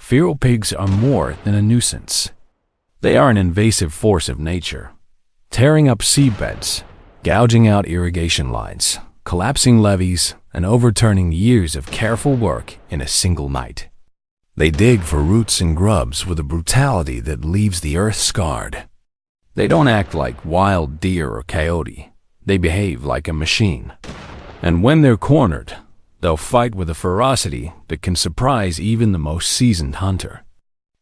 feral pigs are more than a nuisance. They are an invasive force of nature, tearing up seabeds, gouging out irrigation lines, collapsing levees, and overturning years of careful work in a single night. They dig for roots and grubs with a brutality that leaves the earth scarred. They don't act like wild deer or coyote. They behave like a machine. And when they're cornered, they'll fight with a ferocity that can surprise even the most seasoned hunter.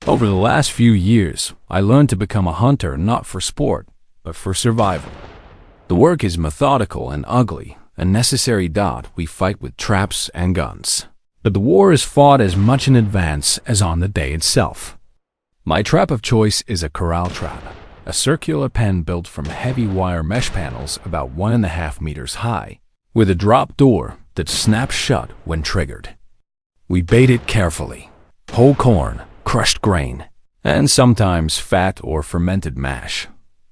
Over the last few years, I learned to become a hunter not for sport, but for survival. The work is methodical and ugly, a necessary dot we fight with traps and guns. But the war is fought as much in advance as on the day itself. My trap of choice is a corral trap, a circular pen built from heavy wire mesh panels about 1.5 meters high, with a drop door that snaps shut when triggered. We bait it carefully, whole corn, crushed grain, and sometimes fat or fermented mash,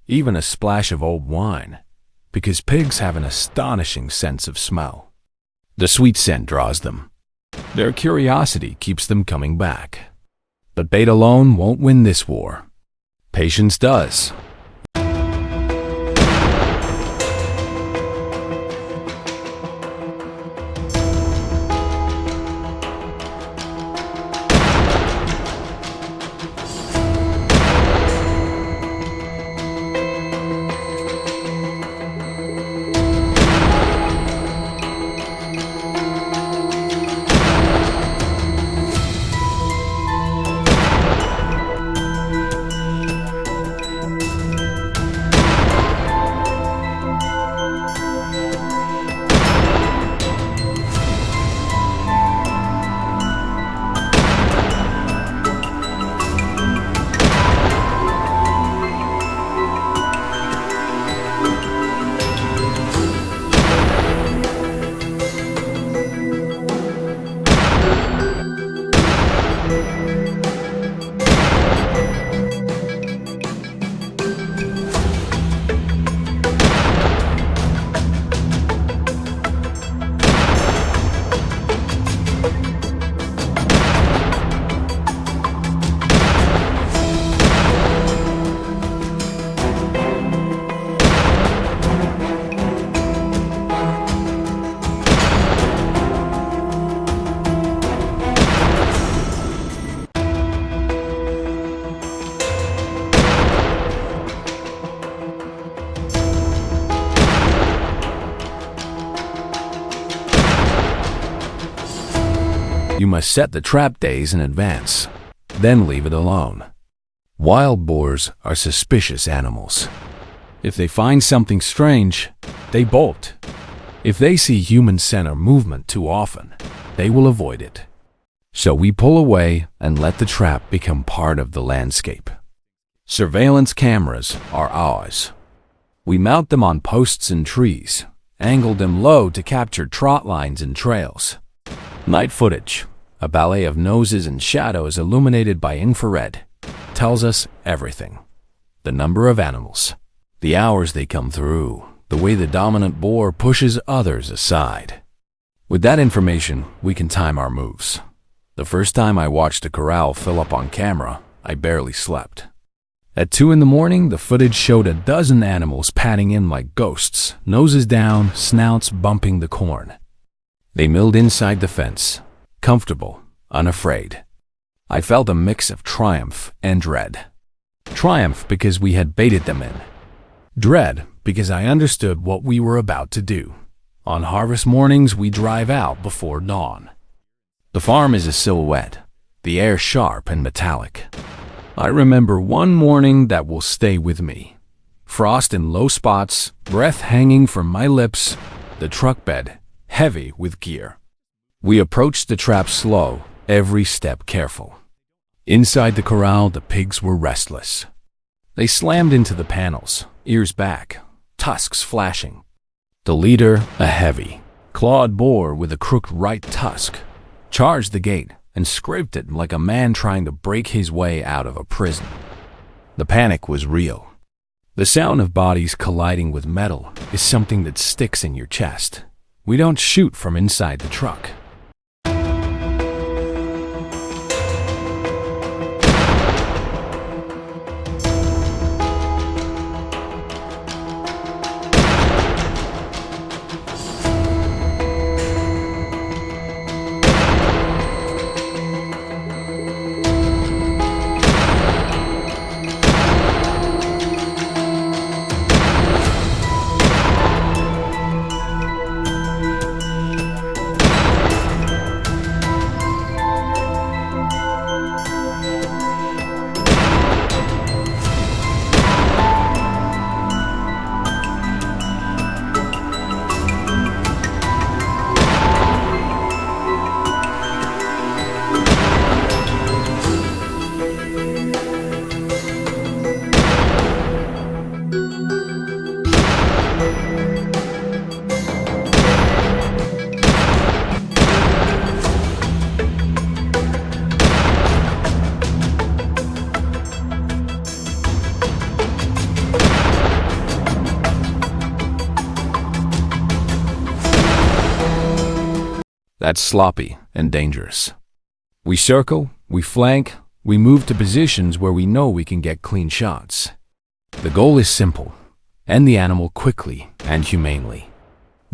even a splash of old wine, because pigs have an astonishing sense of smell. The sweet scent draws them. Their curiosity keeps them coming back. But bait alone won't win this war. Patience does. You must set the trap days in advance, then leave it alone. Wild boars are suspicious animals. If they find something strange, they bolt. If they see human scent or movement too often, they will avoid it. So we pull away and let the trap become part of the landscape. Surveillance cameras are ours. We mount them on posts and trees, angle them low to capture trot lines and trails. Night footage, a ballet of noses and shadows illuminated by infrared, tells us everything. The number of animals, the hours they come through, the way the dominant boar pushes others aside. With that information, we can time our moves. The first time I watched a corral fill up on camera, I barely slept. At 2 in the morning, the footage showed a dozen animals padding in like ghosts, noses down, snouts bumping the corn. They milled inside the fence, comfortable, unafraid. I felt a mix of triumph and dread. Triumph because we had baited them in. Dread because I understood what we were about to do. On harvest mornings, we drive out before dawn. The farm is a silhouette, the air sharp and metallic. I remember one morning that will stay with me. Frost in low spots, breath hanging from my lips, the truck bed heavy with gear. We approached the trap slow, every step careful. Inside the corral, the pigs were restless. They slammed into the panels, ears back, tusks flashing. The leader, a heavy, clawed boar with a crooked right tusk, charged the gate and scraped it like a man trying to break his way out of a prison. The panic was real. The sound of bodies colliding with metal is something that sticks in your chest. We don't shoot from inside the truck. That's sloppy and dangerous. We circle, we flank, we move to positions where we know we can get clean shots. The goal is simple: end the animal quickly and humanely.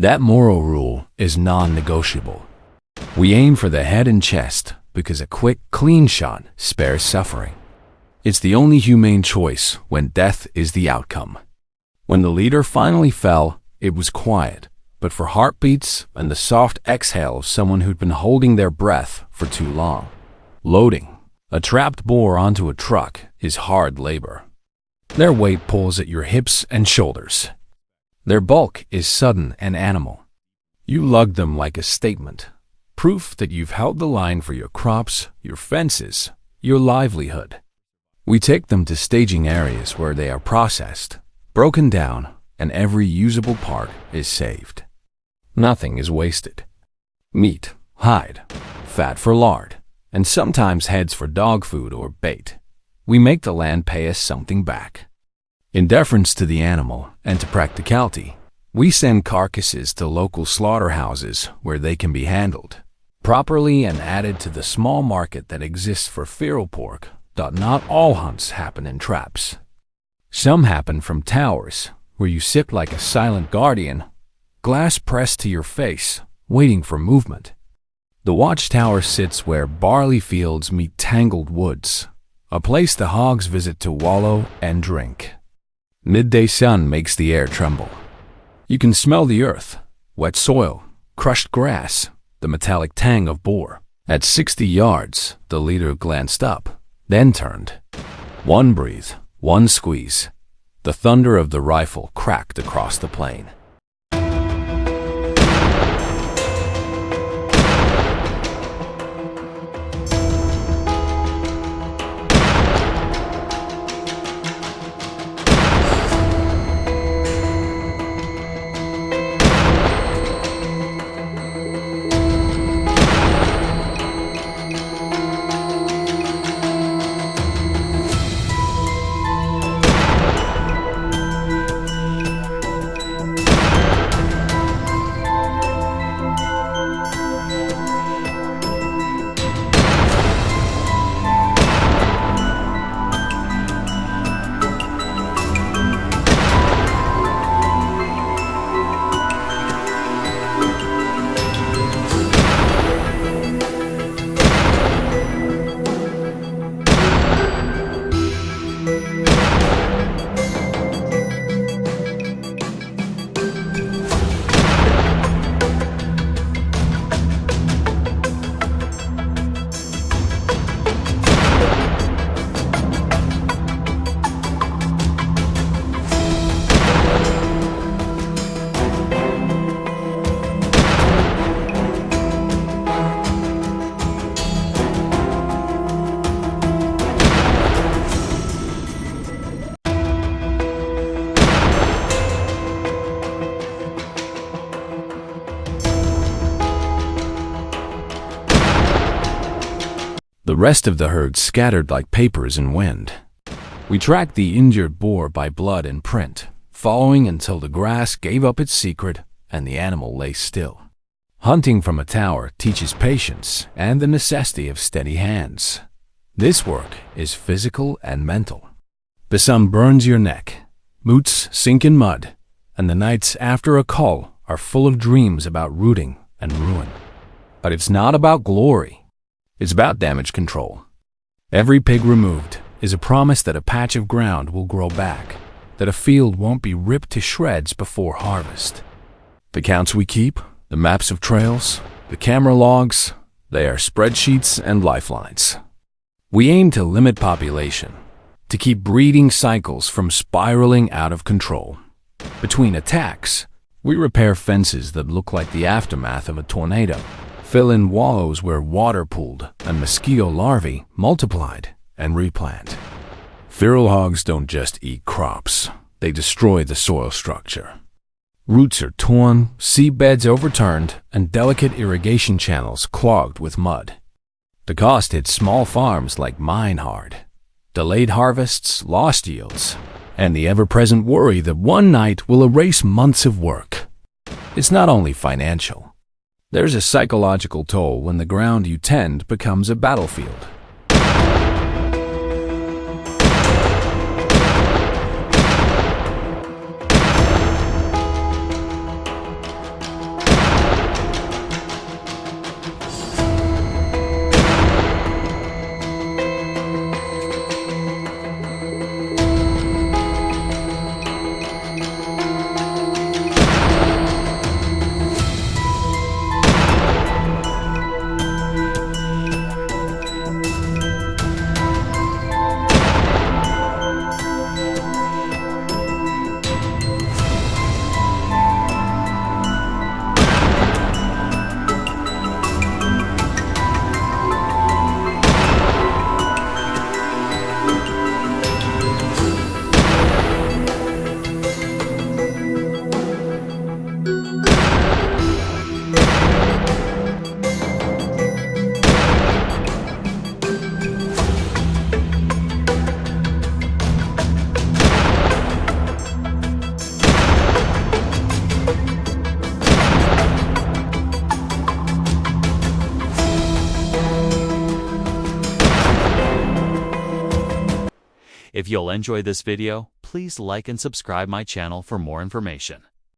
That moral rule is non-negotiable. We aim for the head and chest because a quick, clean shot spares suffering. It's the only humane choice when death is the outcome. When the leader finally fell, it was quiet, but for heartbeats and the soft exhale of someone who'd been holding their breath for too long. Loading a trapped boar onto a truck is hard labor. Their weight pulls at your hips and shoulders. Their bulk is sudden and animal. You lug them like a statement, proof that you've held the line for your crops, your fences, your livelihood. We take them to staging areas where they are processed, broken down, and every usable part is saved. Nothing is wasted. Meat, hide, fat for lard, and sometimes heads for dog food or bait. We make the land pay us something back. In deference to the animal and to practicality, we send carcasses to local slaughterhouses where they can be handled properly and added to the small market that exists for feral pork. Not all hunts happen in traps. Some happen from towers, where you sit like a silent guardian, glass pressed to your face, waiting for movement. The watchtower sits where barley fields meet tangled woods, a place the hogs visit to wallow and drink. Midday sun makes the air tremble. You can smell the earth, wet soil, crushed grass, the metallic tang of boar. At 60 yards, the leader glanced up, then turned. One breath, one squeeze. The thunder of the rifle cracked across the plain. The rest of the herd scattered like papers in wind. We tracked the injured boar by blood and print, following until the grass gave up its secret and the animal lay still. Hunting from a tower teaches patience and the necessity of steady hands. This work is physical and mental. The sun burns your neck, boots sink in mud, and the nights after a cull are full of dreams about rooting and ruin. But it's not about glory. It's about damage control. Every pig removed is a promise that a patch of ground will grow back, that a field won't be ripped to shreds before harvest. The counts we keep, the maps of trails, the camera logs, they are spreadsheets and lifelines. We aim to limit population, to keep breeding cycles from spiraling out of control. Between attacks, we repair fences that look like the aftermath of a tornado, fill in wallows where water pooled and mosquito larvae multiplied, and replant. Feral hogs don't just eat crops, they destroy the soil structure. Roots are torn, seabeds overturned, and delicate irrigation channels clogged with mud. The cost hits small farms like mine hard. Delayed harvests, lost yields, and the ever-present worry that one night will erase months of work. It's not only financial. There's a psychological toll when the ground you tend becomes a battlefield. If you'll enjoy this video, please like and subscribe my channel for more information.